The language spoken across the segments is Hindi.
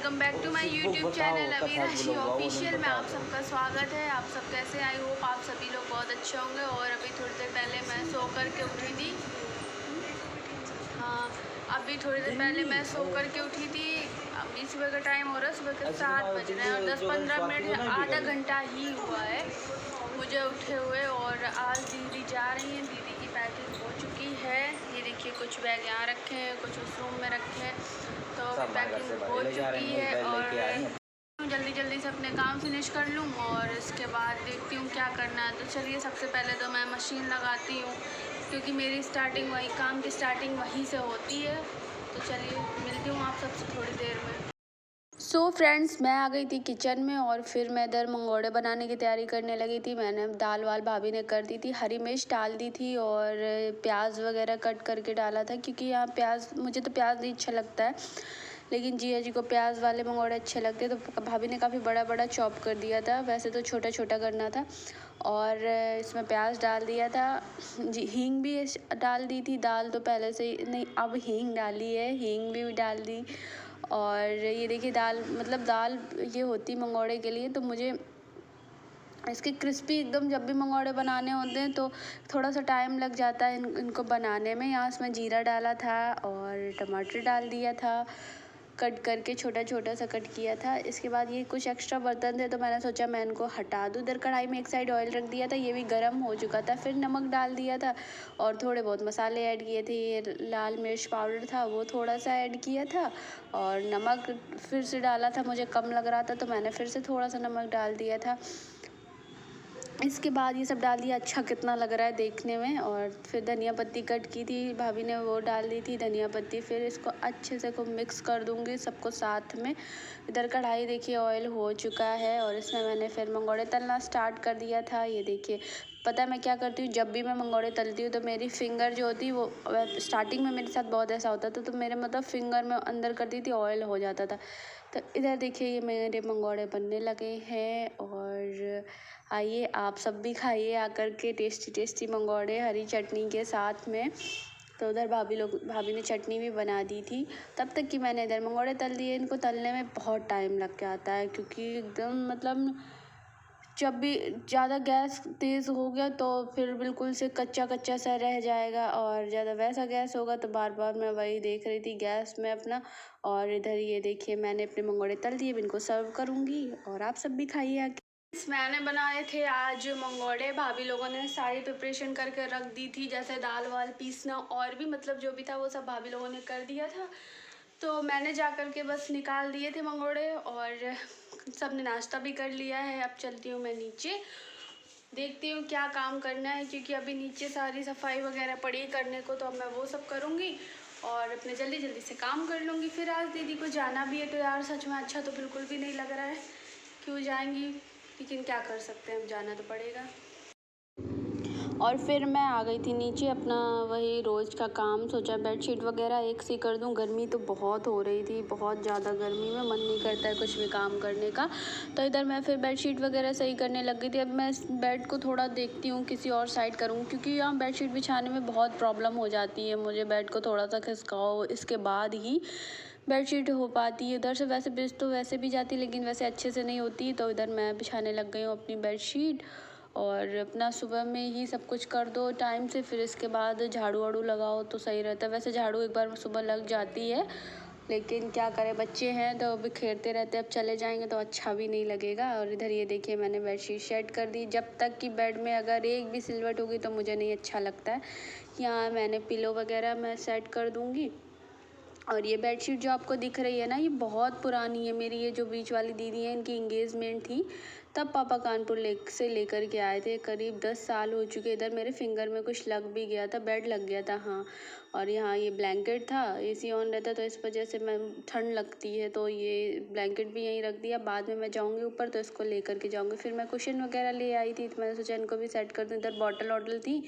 Welcome back to my YouTube channel अभी राशि ऑफिशियल में आप सबका स्वागत है। आप सब कैसे? आई होप आप सभी लोग बहुत अच्छे होंगे। और अभी थोड़ी देर पहले मैं सो कर के उठी थी। हाँ, अभी थोड़ी देर पहले मैं सो कर के उठी थी। अभी सुबह का टाइम हो रहा है, सुबह के 7 बज रहे हैं और 10-15 मिनट आधा घंटा ही हुआ है मुझे उठे हुए। और आज दीदी जा रही हैं, दीदी की पैकिंग हो चुकी है। ये देखिए, कुछ बैग यहाँ रखे हैं, कुछ उस रूम में रखे हैं। तो पैकिंग हो चुकी है और जल्दी जल्दी से अपने काम फिनिश कर लूँ और इसके बाद देखती हूँ क्या करना है। तो चलिए, सबसे पहले तो मैं मशीन लगाती हूँ क्योंकि मेरी स्टार्टिंग वही काम की स्टार्टिंग वहीं से होती है। तो चलिए, मिलती हूँ आप सबसे थोड़ी देर में। सो फ्रेंड्स, मैं आ गई थी किचन में और फिर मैं इधर मंगोड़े बनाने की तैयारी करने लगी थी। मैंने दाल वाल भाभी ने कर दी थी, हरी मिर्च डाल दी थी और प्याज वगैरह कट करके डाला था क्योंकि यहाँ प्याज, मुझे तो प्याज नहीं अच्छा लगता है लेकिन जिया जी को प्याज वाले मंगोड़े अच्छे लगते हैं। तो भाभी ने काफ़ी बड़ा बड़ा चॉप कर दिया था, वैसे तो छोटा छोटा करना था। और इसमें प्याज डाल दिया था जी, हींग भी डाल दी थी। दाल तो पहले से ही नहीं, अब हींग डाली है, हींग भी डाल दी। और ये देखिए, दाल मतलब दाल ये होती मंगोड़े के लिए, तो मुझे इसके क्रिस्पी एकदम जब भी मंगोड़े बनाने होते हैं तो थोड़ा सा टाइम लग जाता है इनको बनाने में। यहाँ इसमें जीरा डाला था और टमाटर डाल दिया था, कट करके छोटा छोटा सा कट किया था। इसके बाद ये कुछ एक्स्ट्रा बर्तन थे तो मैंने सोचा मैं इनको हटा दूँ। इधर कढ़ाई में एक साइड ऑयल रख दिया था, ये भी गर्म हो चुका था। फिर नमक डाल दिया था और थोड़े बहुत मसाले ऐड किए थे। ये लाल मिर्च पाउडर था वो थोड़ा सा ऐड किया था और नमक फिर से डाला था, मुझे कम लग रहा था तो मैंने फिर से थोड़ा सा नमक डाल दिया था। इसके बाद ये सब डाल दिया। अच्छा कितना लग रहा है देखने में। और फिर धनिया पत्ती कट की थी भाभी ने, वो डाल दी थी धनिया पत्ती। फिर इसको अच्छे से खूब मिक्स कर दूंगी सबको साथ में। इधर कढ़ाई देखिए ऑयल हो चुका है और इसमें मैंने फिर मंगोड़े तलना स्टार्ट कर दिया था। ये देखिए, पता है मैं क्या करती हूँ, जब भी मैं मंगोड़े तलती हूँ तो मेरी फिंगर जो होती है वो, स्टार्टिंग में मेरे साथ बहुत ऐसा होता था तो मेरे मतलब फिंगर में अंदर करती थी ऑयल हो जाता था। तो इधर देखिए, ये मेरे मंगोड़े बनने लगे हैं। और आइए आप सब भी खाइए आकर के टेस्टी टेस्टी मंगोड़े हरी चटनी के साथ में। तो उधर भाभी ने चटनी भी बना दी थी, तब तक कि मैंने इधर मंगोड़े तल दिए। इनको तलने में बहुत टाइम लग जाता है क्योंकि एकदम मतलब जब भी ज़्यादा गैस तेज़ हो गया तो फिर बिल्कुल से कच्चा कच्चा सा रह जाएगा और ज़्यादा वैसा गैस होगा तो बार बार मैं वही देख रही थी गैस में अपना। और इधर ये देखिए, मैंने अपने मंगोड़े तल दिए, इनको सर्व करूँगी और आप सब भी खाइए आके। मैंने बनाए थे आज मंगोड़े। भाभी लोगों ने सारी प्रिपरेशन करके रख दी थी, जैसे दाल वाल पीसना और भी मतलब जो भी था वो सब भाभी लोगों ने कर दिया था। तो मैंने जा कर के बस निकाल दिए थे मंगोड़े और सब ने नाश्ता भी कर लिया है। अब चलती हूँ मैं नीचे, देखती हूँ क्या काम करना है क्योंकि अभी नीचे सारी सफाई वगैरह पड़ी है करने को, तो अब मैं वो सब करूँगी और अपने जल्दी जल्दी से काम कर लूँगी। फिर आज दीदी को जाना भी है तो यार सच में अच्छा तो बिल्कुल भी नहीं लग रहा है क्यों जाएंगी, लेकिन क्या कर सकते हैं, अब जाना तो पड़ेगा। और फिर मैं आ गई थी नीचे, अपना वही रोज़ का काम, सोचा बेडशीट वगैरह एक सी कर दूं। गर्मी तो बहुत हो रही थी, बहुत ज़्यादा गर्मी में मन नहीं करता है कुछ भी काम करने का। तो इधर मैं फिर बेडशीट वगैरह सही करने लग गई थी। अब मैं इस बेड को थोड़ा देखती हूँ किसी और साइड करूँ क्योंकि यहाँ बेडशीट बिछाने में बहुत प्रॉब्लम हो जाती है मुझे। बेड को थोड़ा सा खिसकाओ इसके बाद ही बेडशीट हो पाती है। उधर से वैसे बिछ तो वैसे भी जाती लेकिन वैसे अच्छे से नहीं होती। तो इधर मैं बिछाने लग गई हूँ अपनी बेडशीट और अपना सुबह में ही सब कुछ कर दो टाइम से, फिर इसके बाद झाड़ू वाड़ू लगाओ तो सही रहता है। वैसे झाड़ू एक बार सुबह लग जाती है लेकिन क्या करें, बच्चे हैं तो बिखेरते रहते, अब चले जाएंगे तो अच्छा भी नहीं लगेगा। और इधर ये देखिए, मैंने बेडशीट सेट कर दी। जब तक कि बेड में अगर एक भी सिलवट होगी तो मुझे नहीं अच्छा लगता है। यहाँ मैंने पिलो वगैरह मैं सेट कर दूँगी। और ये बेडशीट जो आपको दिख रही है ना, ये बहुत पुरानी है। मेरी ये जो बीच वाली दीदी है, इनकी इंगेजमेंट थी तब पापा कानपुर से लेकर के आए थे। करीब 10 साल हो चुके। इधर मेरे फिंगर में कुछ लग भी गया था, बेड लग गया था हाँ। और यहाँ ये ब्लैंकेट था, एसी ऑन रहता तो इस वजह से मैं ठंड लगती है तो ये ब्लैंकेट भी यहीं रख दिया। बाद में मैं जाऊँगी ऊपर तो इसको लेकर के जाऊँगी। फिर मैं कुशन वगैरह ले आई थी तो मैंने सोचा इनको भी सेट कर दूँ। इधर बॉटल वॉटल थी,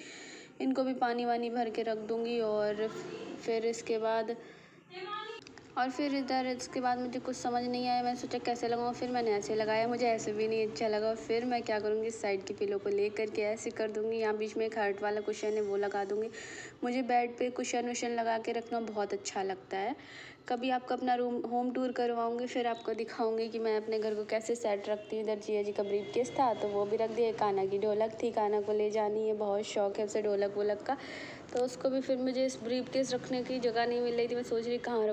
इनको भी पानी वानी भर के रख दूँगी। और फिर इसके बाद और फिर इधर इसके बाद मुझे कुछ समझ नहीं आया, मैं सोचा कैसे लगाऊँ, फिर मैंने ऐसे लगाया, मुझे ऐसे भी नहीं अच्छा लगा। फिर मैं क्या करूँगी, इस साइड के पिलो को ले करके ऐसे कर दूँगी, यहाँ बीच में एक हार्ट वाला कुशन है वो लगा दूँगी। मुझे बेड पे कुशन वुशन लगा के रखना बहुत अच्छा लगता है। कभी आपको अपना रूम होम टूर करवाऊँगी, फिर आपको दिखाऊँगी कि मैं अपने घर को कैसे सेट रखती हूँ। इधर जिया जी का ब्रीफकेस था तो वो भी रख दिया। कान्हा की ढोलक थी, कान्हा को ले जानी है, बहुत शौक है उसे ढोलक वोलक का, तो उसको भी फिर मुझे इस ब्रीफकेस रखने की जगह नहीं मिल रही थी। मैं सोच रही कहाँ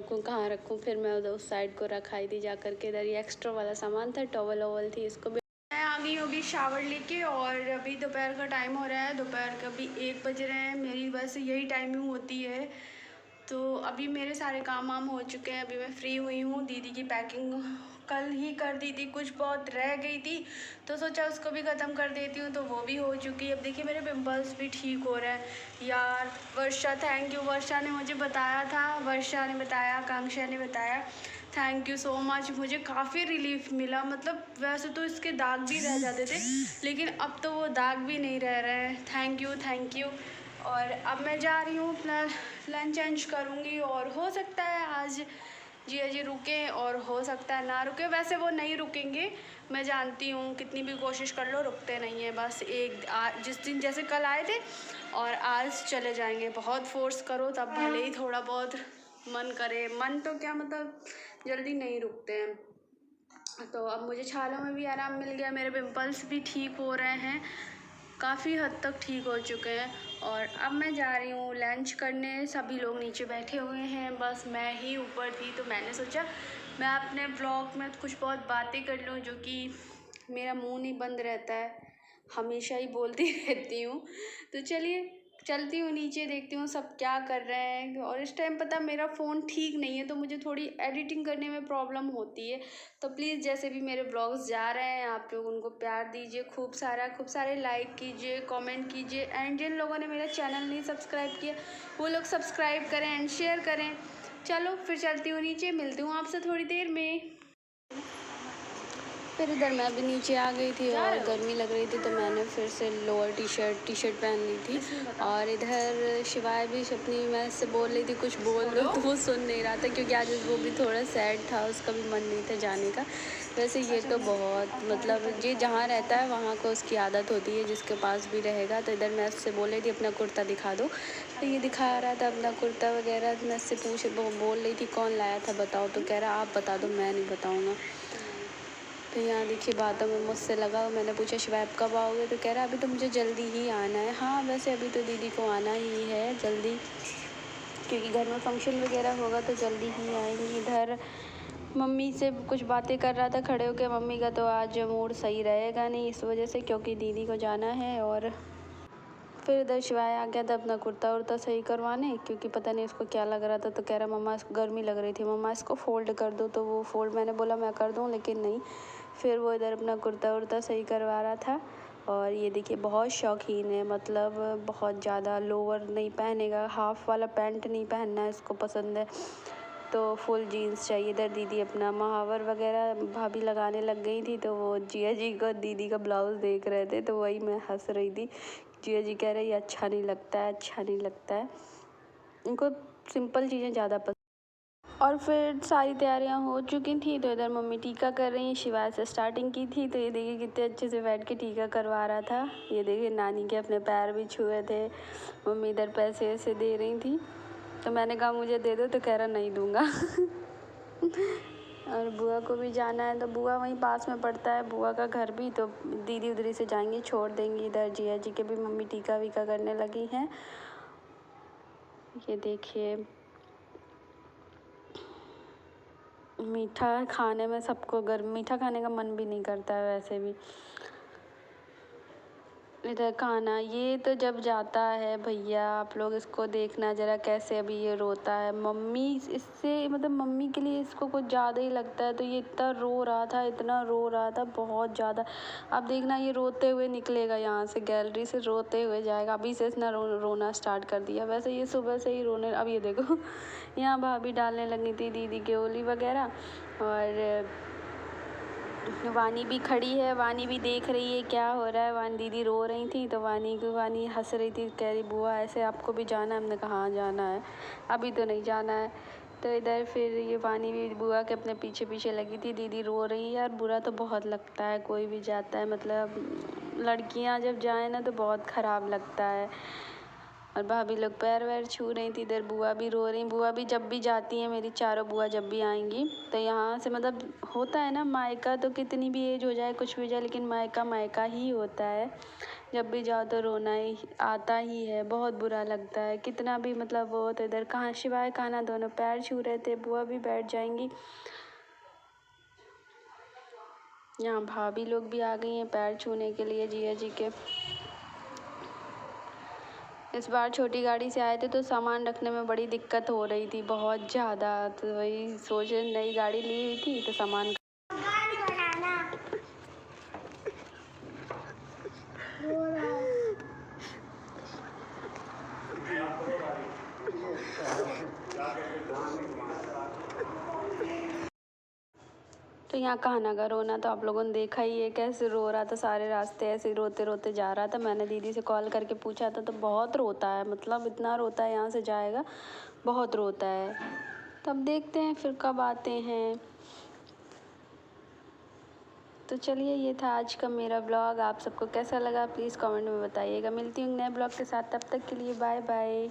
रखूँ, फिर मैं उधर उस साइड को रखाई थी जा करके। इधर ये एक्स्ट्रा वाला सामान था, टॉवल वॉवल थी, इसको भी मैं आ गई हूँ अभी शावर लेके। और अभी दोपहर का टाइम हो रहा है, दोपहर के अभी 1 बज रहे हैं। मेरी वैसे यही टाइमिंग होती है। तो अभी मेरे सारे काम वाम हो चुके हैं, अभी मैं फ्री हुई हूँ। दीदी की पैकिंग कल ही कर दी थी, कुछ बहुत रह गई थी तो सोचा उसको भी ख़त्म कर देती हूँ, तो वो भी हो चुकी है। अब देखिए मेरे पिंपल्स भी ठीक हो रहे हैं यार। वर्षा, थैंक यू, वर्षा ने मुझे बताया था, वर्षा ने बताया, आकांक्षा ने बताया, थैंक यू सो मच। मुझे काफ़ी रिलीफ मिला। मतलब वैसे तो इसके दाग भी रह जाते थे, लेकिन अब तो वो दाग भी नहीं रह रहे हैं। Thank you. और अब मैं जा रही हूँ अपना लंच वंच करूँगी, और हो सकता है आज जिया जी रुके और हो सकता है ना रुके। वैसे वो नहीं रुकेंगे, मैं जानती हूँ, कितनी भी कोशिश कर लो रुकते नहीं हैं। बस जिस दिन जैसे कल आए थे और आज चले जाएंगे। बहुत फोर्स करो तब भले ही थोड़ा बहुत मन करे, मन तो क्या मतलब जल्दी नहीं रुकते हैं। तो अब मुझे छालों में भी आराम मिल गया, मेरे पिंपल्स भी ठीक हो रहे हैं, काफ़ी हद तक ठीक हो चुके हैं। और अब मैं जा रही हूँ लंच करने। सभी लोग नीचे बैठे हुए हैं, बस मैं ही ऊपर थी, तो मैंने सोचा मैं अपने ब्लॉग में कुछ बहुत बातें कर लूँ, जो कि मेरा मुंह नहीं बंद रहता है, हमेशा ही बोलती रहती हूँ। तो चलिए चलती हूँ नीचे, देखती हूँ सब क्या कर रहे हैं। और इस टाइम पता मेरा फ़ोन ठीक नहीं है, तो मुझे थोड़ी एडिटिंग करने में प्रॉब्लम होती है। तो प्लीज़ जैसे भी मेरे ब्लॉग्स जा रहे हैं आप लोग उनको प्यार दीजिए, खूब सारे लाइक कीजिए, कमेंट कीजिए। एंड जिन लोगों ने मेरा चैनल नहीं सब्सक्राइब किया वो लोग सब्सक्राइब करें एंड शेयर करें। चलो फिर चलती हूँ नीचे, मिलती हूँ आपसे थोड़ी देर में। फिर इधर मैं भी नीचे आ गई थी और गर्मी लग रही थी, तो मैंने फिर से लोअर टी शर्ट पहन ली थी। और इधर शिवाय भी अपनी मैं से बोल रही थी कुछ बोल लो, तो वो सुन नहीं रहा था, क्योंकि आज वो भी थोड़ा सैड था, उसका भी मन नहीं था जाने का। वैसे ये तो बहुत मतलब ये जहाँ रहता है वहाँ को उसकी आदत होती है, जिसके पास भी रहेगा। तो इधर मैं उससे बोल रही थी अपना कुर्ता दिखा दो, तो ये दिखा रहा था अपना कुर्ता वगैरह। तो मैं उससे बोल रही थी कौन लाया था बताओ, तो कह रहा आप बता दो, मैं नहीं बताऊँगा। तो यहाँ देखिए बातों में मुझसे लगा। मैंने पूछा शिवाय कब आओगे, तो कह रहा अभी तो मुझे जल्दी ही आना है। हाँ वैसे अभी तो दीदी को आना ही है जल्दी, क्योंकि घर में फंक्शन वगैरह होगा तो जल्दी ही आएंगी। इधर मम्मी से कुछ बातें कर रहा था खड़े होकर। मम्मी का तो आज मूड सही रहेगा नहीं इस वजह से, क्योंकि दीदी को जाना है। और फिर इधर शिवाय आ गया था अपना कुर्ता उर्ता सही करवाने, क्योंकि पता नहीं उसको क्या लग रहा था। तो कह रहा मम्मा इसको गर्मी लग रही थी, मम्मा इसको फ़ोल्ड कर दो। तो वो फ़ोल्ड मैंने बोला मैं कर दूँ, लेकिन नहीं। फिर वो इधर अपना कुर्ता उर्ता सही करवा रहा था। और ये देखिए बहुत शौकीन है, मतलब बहुत ज़्यादा। लोअर नहीं पहनेगा, हाफ़ वाला पैंट नहीं पहनना इसको पसंद है, तो फुल जीन्स चाहिए। इधर दीदी अपना महावर वगैरह भाभी लगाने लग गई थी, तो वो जिया जी को दीदी का ब्लाउज़ देख रहे थे, तो वही मैं हंस रही थी। जिया जी कह रही अच्छा नहीं लगता है, अच्छा नहीं लगता है, उनको सिंपल चीज़ें ज़्यादा पसंद। और फिर सारी तैयारियां हो चुकी थी, तो इधर मम्मी टीका कर रही हैं। शिवाय से स्टार्टिंग की थी, तो ये देखिए कितने अच्छे से बैठ के टीका करवा रहा था। ये देखिए नानी के अपने पैर भी छुए थे। मम्मी इधर पैसे वैसे दे रही थी, तो मैंने कहा मुझे दे दो, तो कह रहा नहीं दूंगा। और बुआ को भी जाना है, तो बुआ वहीं पास में पड़ता है बुआ का घर भी, तो दीदी उधरी से जाएंगी छोड़ देंगी। इधर जिया जी के भी मम्मी टीका वीका करने लगी हैं। ये देखिए मीठा खाने में सबको मीठा खाने का मन भी नहीं करता है वैसे भी। इधर खाना ये तो जब जाता है भैया, आप लोग इसको देखना ज़रा कैसे अभी ये रोता है। मम्मी इससे मतलब मम्मी के लिए इसको कुछ ज़्यादा ही लगता है, तो ये इतना रो रहा था, इतना रो रहा था बहुत ज़्यादा। अब देखना ये रोते हुए निकलेगा यहाँ से, गैलरी से रोते हुए जाएगा। अभी से इसने रोना स्टार्ट कर दिया। वैसे ये सुबह से ही रोने, अब ये देखो यहाँ भाभी डालने लगी थी दीदी के ओली वगैरह। और वानी भी खड़ी है, वानी भी देख रही है क्या हो रहा है। वानी दीदी रो रही थी, तो वानी हंस रही थी, कह रही बुआ ऐसे आपको भी जाना है। हमने कहा हाँ जाना है, अभी तो नहीं जाना है। तो इधर फिर ये वानी भी बुआ के अपने पीछे पीछे लगी थी। दीदी रो रही है यार, बुरा तो बहुत लगता है, कोई भी जाता है मतलब लड़कियां जब जाए ना तो बहुत ख़राब लगता है। और भाभी लोग पैर वैर छू रही थी, इधर बुआ भी रो रही। बुआ भी जब भी जाती हैं, मेरी चारों बुआ जब भी आएंगी तो यहाँ से मतलब होता है ना, मायका तो कितनी भी एज हो जाए कुछ भी हो जाए, लेकिन मायका मायका ही होता है। जब भी जाओ तो रोना ही आता ही है, बहुत बुरा लगता है कितना भी मतलब वो। तो इधर कहाँ शिवाय कान्हा दोनों पैर छू रहे थे, बुआ भी बैठ जाएंगी। यहाँ भाभी लोग भी आ गई हैं पैर छूने के लिए जिया जी के। इस बार छोटी गाड़ी से आए थे तो सामान रखने में बड़ी दिक्कत हो रही थी बहुत ज़्यादा, तो वही सोचे नई गाड़ी ली हुई थी तो सामान तो यहाँ कान्हा का रोना तो आप लोगों ने देखा ही है, कैसे रो रहा था सारे रास्ते, ऐसे रोते रोते जा रहा था। मैंने दीदी से कॉल करके पूछा था तो बहुत रोता है, मतलब इतना रोता है, यहाँ से जाएगा बहुत रोता है। तब देखते हैं फिर कब आते हैं। तो चलिए, ये था आज का मेरा ब्लॉग। आप सबको कैसा लगा प्लीज़ कमेंट में बताइएगा। मिलती हूँ नए ब्लॉग के साथ, तब तक के लिए बाय बाय।